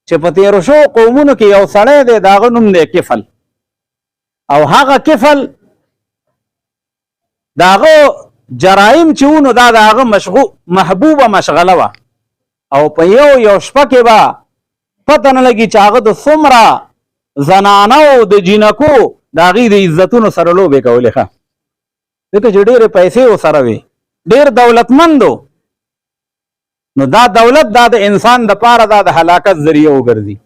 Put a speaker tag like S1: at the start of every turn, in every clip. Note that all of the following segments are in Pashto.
S1: چې په تېرو شوو قومونو کې یو سړی دی، د هغه نوم دی کفل. او هغه کفل د هغه جرایم چې وو نو دا د هغه محبوبه مشغله وه، او په یو شپه کې به پته نه لګي چې هغه د څومره زنانو د جینکو د هغې د عزتونو سره لوبې کولې. ښه ځکه چې ډېرې پیسې ورسره وې، ډېر دولتمند و، نو دا دولت دا د انسان دپاره دا د هلاکت ذریعه وګرځي.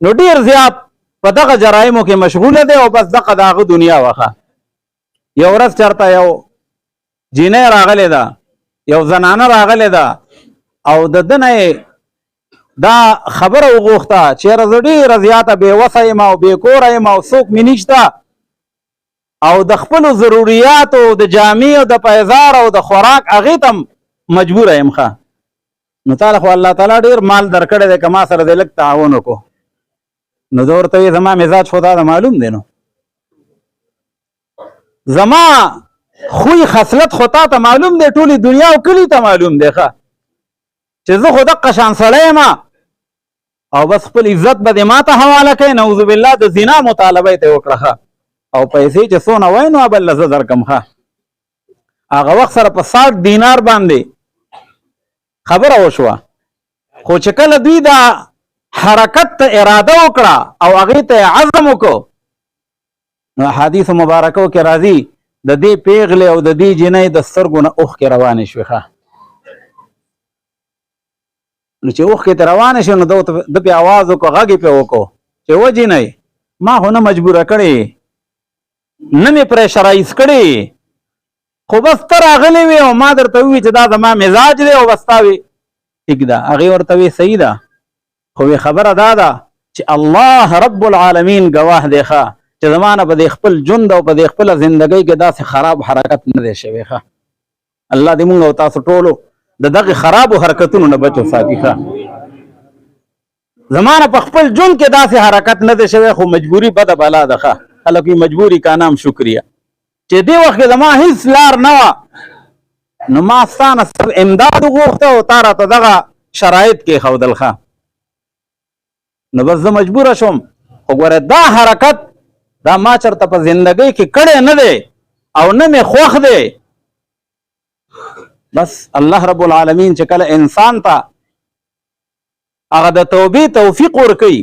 S1: نو ډېر زیات په دغه جرایمو کې مشغوله دی او بس دغه د هغه دنیا وخه. یو ورځ چېرته یو جینۍ راغلې ده، یو زنانه راغلې ده، او د ده نه دا خبره وغوښته چې یاره زه ډېره زیاته بېوسه یم او بېکوره یم او څوک مې نشته، او د خپلو ضروریاتو د جامې او د پیزار او د خوراک هغې ته مجبوره یم. ښه نو تا خو الله تعالی ډېر مال درکړی دی، که ما سره دې لږ تعاون وکړو. نو زه ورته ویې زما مزاج خو تا ته معلوم دی، نو زما خوی خصلت خو تا ته معلوم دی، ټولې دنیا او کلي ته معلوم دی. ښه چې زه خو دقه شان سړی یم او بس خپل عزت به دې ما ته حواله کوې، نعوذ بالله د زنا مطالبه یې ترې وکړه. او پیسې چې څونه وای نو بل زه درکم. ښه هغه وخت سره په 60 دینار باندې خبره وشوه، خو چې کله دوی دا حرکت ته اراده وکړه او هغې ته عزم وکړو، نو حدیث مبارکو کې راځي د دې پیغلې او د دې جنۍ د سترګو نه اوښکې روانې شوې. ښه نو چې اوښکې ته روانې شوې نو ده پې اواز وکړو، غږ یې پې وکړو چې و جنۍ ما خو نه مجبوره کړې، نه مې پریشرایز کړې، خو بس ته راغلی وې او ما درته ووي چې دا زما مزاج دی او بس تا وې ټیک ده. هغې ورته وې صحیح ده، خو خبره دا ده چې الله رب العالمین ګواه دی ښه چې زما نه په دې خپل ژوند او په دې خپله زندګۍ کې داسې خراب حرکت نه دی شوی. ښه الله دې مونږ او تاسو ټولو د دغې خرابو حرکتونو نه بچ وساتي. ښه زما نه په خپل ژوند کې داسې حرکت نه دی شوی، خو مجبوري بده بلا ده. ښه خلک وي مجبوري کا نام شکریه، چې دې وخت کې زما هېڅ لار نه وه، نو ما ستا نه صرف امداد وغوښته او تا راته دغه شرایط کېښودل. ښه نو بس زه مجبوره شوم، خو ګوره دا حرکت دا ما چېرته په زندګۍ کې کړی نه دی او نه مې خوښ دی. بس الله رب العالمین چې کله انسان ته هغه د توبې توفیق ورکوي،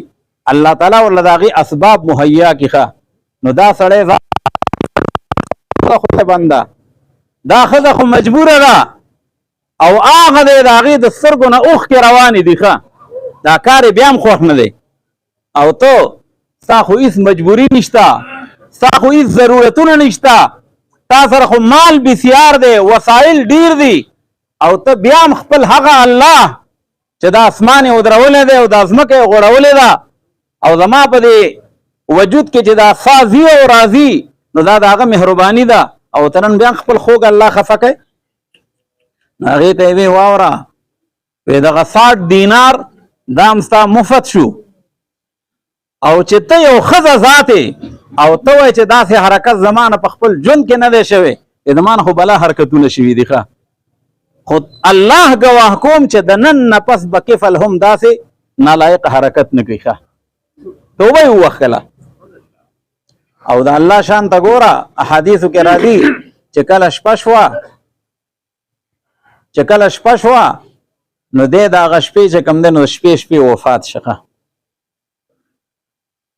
S1: الله تعالی ورله د هغې اسباب مهیا کړي. ښه نو دا سړی خو بنده دا ښځه خو مجبوره ده او هغه دی د هغې د سترګو نه اوښکې روانې دي. ښه دا کار یې بیا هم خوښ نه دی، او ته ستا خو هېڅ مجبوري نشته، ستا خو هېڅ ضرورتونه نشته، تا سره خو مال بسیار دی، وسایل ډیر دي، او ته بیا هم خپل هغه الله چې د اسمان یې ودرولی دی او د ځمکه یې غوړولې ده او زما په دې وجود کې چې دا سا ځي او راځي، نو دا د هغه مهرباني ده، او ته نن بیا خپل خوږ الله خفه کوې. هغې ته یې ویې واوره وی دغه 60 دینار دا هم ستا مفت شو، او چې ته یو ښځه ذاتې او ته وایې چې داسې حرکت زما نه په خپل ژوند کې نه دی شوی، زما نه خو بلا حرکتونه شوي دي. ښه خو الله ګواه کوم چې د نن نه پس به کفل هم داسې نالایق حرکت نه کوي. ښه توبه یې ووښکله او د الله شان ته ګوره. احادیثو کې راځي چې کله شپه شوه نو دی د هغه شپې چې کوم دی نو شپې وفات شخه،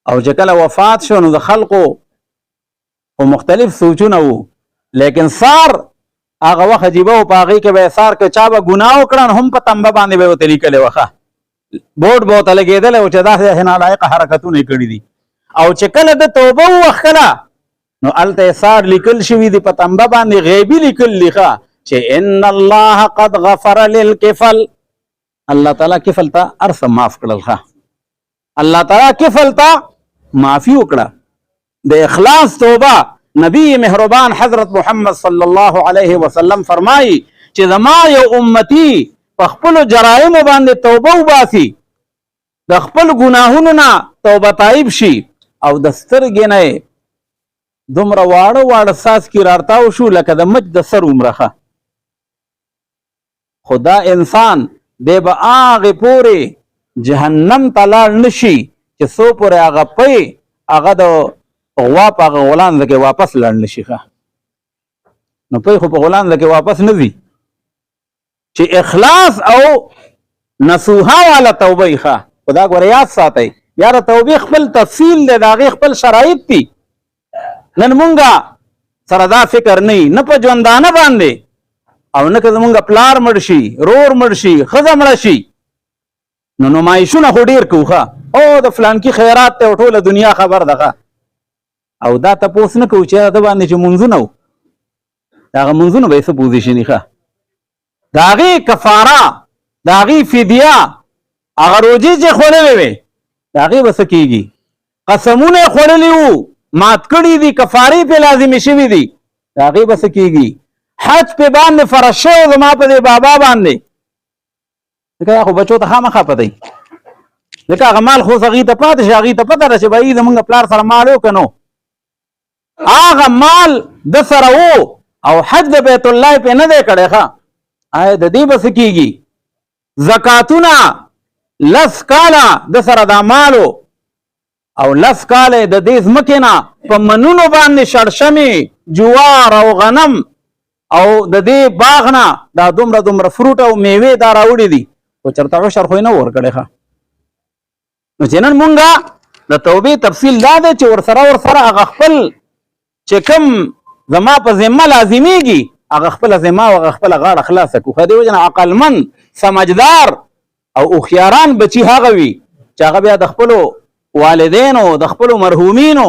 S1: او چې کله وفات شو نو د خلقو خو مختلف سوچونه وو، لیکن سار هغه وخت عجیبه و، په هغې کې به یې سار که چا به ګناه وکړه هم په تنبه باندې به یې ورته لیکلی وه. ښه بورډ به ورته لګېدلی و چې داسې نالایقه حرکتونه یې کړي دي، او چې کله د توبه ووښکله نو هلته یې سار لیکل شوي دي په تنبه باندې غیبي لیکل دي ښه چې ان الله قد غفر للکفل، الله تعالی کفل ته هر څه معاف کړل. ښه الله تعالی کفل ته معافي وکړه. د اخلاص توبه نبی مهربان حضرت محمد صلی الله علیه وسلم فرمایي چې زما یو امتی په خپلو جرایمو باندې توبه وباسي، د خپل ګناهونو نه توبه تایب شي، او د سترګې نه دومره واړه څاڅکي رارتاو شو لکه د مچ د سر عمره. خو دا انسان دی به هغې پورې جهنم ته لاړ نشي چې څو پورې هغه پی هغه د غوا په هغه غولانځه کې واپس لاړ نشي ښه نو پی خو په غولانځه کې واپس نه ځي چې اخلاص او نصوحه والا توبه یې ښه خو دا ګوره یاد ساتئ یاره توبې خپل تفصیل دی د هغې خپل شرایط دي نن مونږه سره دا فکر نه نه په ژوندانه باندې او نه که زمونږ پلار مړ شي رور مړ شي ښځه مړه شي نو نمایشونه خو ډېر کوو ښه او د فلانکي خیرات ته ټوله دنیا خبر ده ښه او دا تپوس نه کوو چې ده باندې چې مونځونه و د هغه مونځونه به یې څه پوزیشن ښه د هغې کفاره د هغې فدیه هغه روجې چې خوړلې وې د هغې به څه کېږي قسمونه یې خوړلي وو مات کړي دي کفارې پې لازمې شوي دي د هغې به څه کېږي حج پې باندې فرض شوی زما په دې بابا باندې ځکه دا خو بچو ته خامخا پته وي ځکه هغه مال خو هغې ته پاتې شي هغې ته پته ده چې به زمونږ پلار سره مال و که نو هغه مال د سره و او حج د بیت الله پې نه دی کړی ښه آیا د دې به څه کېږي زکاتونه 10 کاله د سره دا مالو او 10 کاله د دې ځمکې نه په منونو باندې شړشمې جوار او غنم او د دې باغ نه دا دومره دومره فروټ او میوې دا راوړي دي خو چېرته عشر خو یې نه ورکړی ښه نو چې نن مونږه د توبې تفصیل دا دی چې ورسره هغه خپل چې کوم زما په ذمه لازمیږي هغه خپله ذمه او هغه خپله غاړه خلاصه کړو خو دې وجه نه عقلمند سمجدار او هوښیاران بچي هغه وي چې هغه بیا د خپلو والدینو د خپلو مرحومینو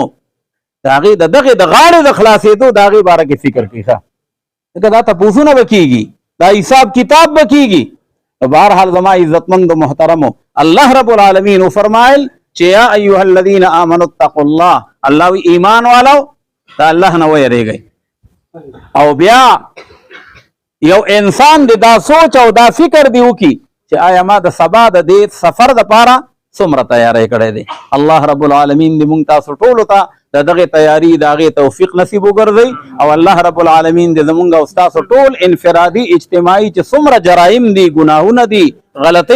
S1: د هغې د دغې د غاړې د خلاصېدو د هغې باره کې فکر کوي ښه ځکه دا تپوسونه به کېږي دا حساب کتاب به کېږي بهرحال زما عزتمندو محترمو الله رب العالمین وفرمایل چې یا ایها الذین آمنوا اتقوا الله الله وی ایمان والو دا الله نه ویریږئ او بیا یو انسان د دا سوچ او دا فکر دی وکړي چې آیا ما د سبا د دې سفر دپاره څومره تیاری کړی دی الله رب العالمین دې مونږ تاسو ټولو ته د دغې تیاري د هغې توفیق نصیب وګرځوي او الله رب العالمین دې زمونږ او ستاسو ټول انفرادي اجتماعي چې څومره جرایم دي ګناهونه دي غلطۍ